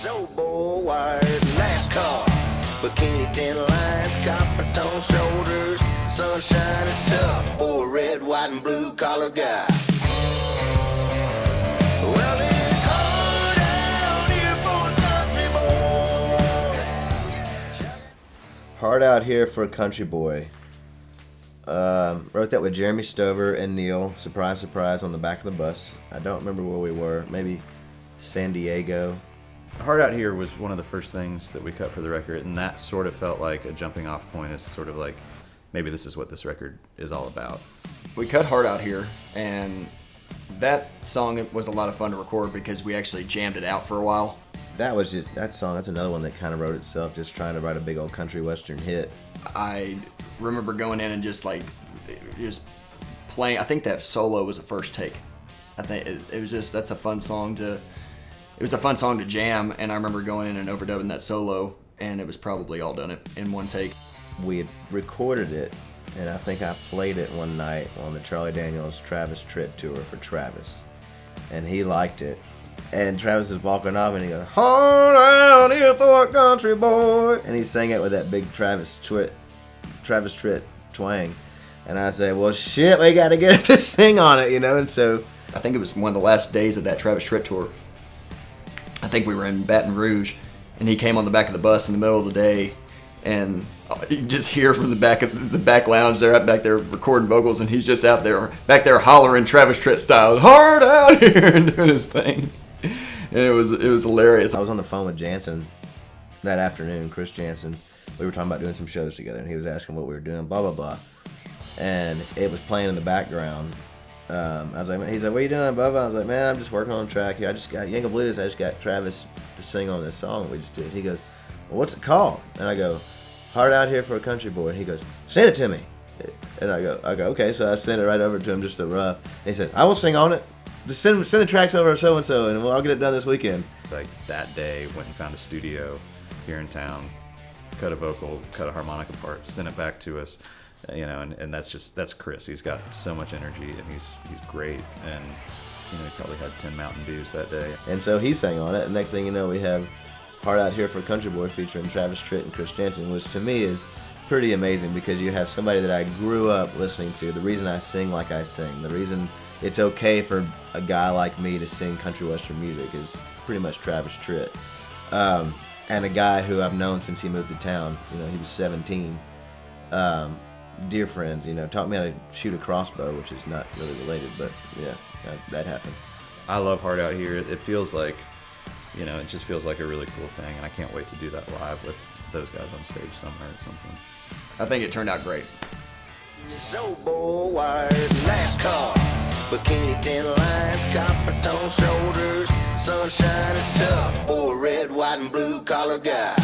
So wired, NASCAR, bikini tin lines, copper tone shoulders. Sunshine is tough for a red, white, and blue collar guy. Well, it's hard out here for a country boy. Hard Out Here for a Country Boy. Wrote that with Jeremy Stover and Neil. Surprise, surprise, on the back of the bus. I don't remember where we were. Maybe San Diego. Hard Out Here was one of the first things that we cut for the record, and that sort of felt like a jumping off point as sort of like, maybe this is what this record is all about. We cut Hard Out Here, and that song was a lot of fun to record because we actually jammed it out for a while. That song, that's another one that kind of wrote itself, just trying to write a big old country western hit. I remember going in and just playing. I think that solo was a first take. I think it was just, that's a fun song to, it was a fun song to jam, and I remember going in and overdubbing that solo, and it was probably all done in one take. We had recorded it, and I think I played it one night on the Charlie Daniels Travis Tritt tour for Travis, and he liked it. And Travis is walking off, and he goes, "Hard out here for a country boy," and he sang it with that big Travis Tritt twang. And I said, "Well, shit, we got to get him to sing on it, you know." And so I think it was one of the last days of that Travis Tritt tour. I think we were in Baton Rouge, and he came on the back of the bus in the middle of the day, and you just hear from the back lounge there, up back there recording vocals, and he's just out there back there hollering Travis Tritt style, "Hard out here," and doing his thing. And it was hilarious. I was on the phone with Jansen that afternoon, Chris Jansen. We were talking about doing some shows together, and he was asking what we were doing, blah, blah, blah. And it was playing in the background. I was like, he's like, "What are you doing, blah, blah?" I was like, "Man, I'm just working on a track here. You ain't gonna believe this, I just got Travis to sing on this song we just did." He goes, "Well, what's it called?" And I go, "Hard Out Here for a Country Boy." And he goes, "Send it to me." And I go, "Okay." So I sent it right over to him, just a rough. And he said, "I will sing on it. Just send the tracks over to so-and-so, and I'll get it done this weekend." Like that day, went and found a studio here in town, cut a vocal, cut a harmonica part, sent it back to us, you know, and that's Chris. He's got so much energy, and he's great, and you know, he probably had 10 Mountain Dews that day. And so he sang on it, and next thing you know, we have Hard Out Here for a Country Boy featuring Travis Tritt and Chris Jansen, which to me is pretty amazing because you have somebody that I grew up listening to. The reason I sing like I sing, the reason it's okay for a guy like me to sing country western music is pretty much Travis Tritt. And a guy who I've known since he moved to town. You know, he was 17. Dear friends, you know, taught me how to shoot a crossbow, which is not really related, but yeah, that happened. I love Hard Out Here. It feels like, you know, it just feels like a really cool thing, and I can't wait to do that live with those guys on stage somewhere at some point. I think it turned out great. So wired, NASCAR, bikini tin lines, copper tone shoulders. Sunshine is tough for a red, white, and blue collar guy.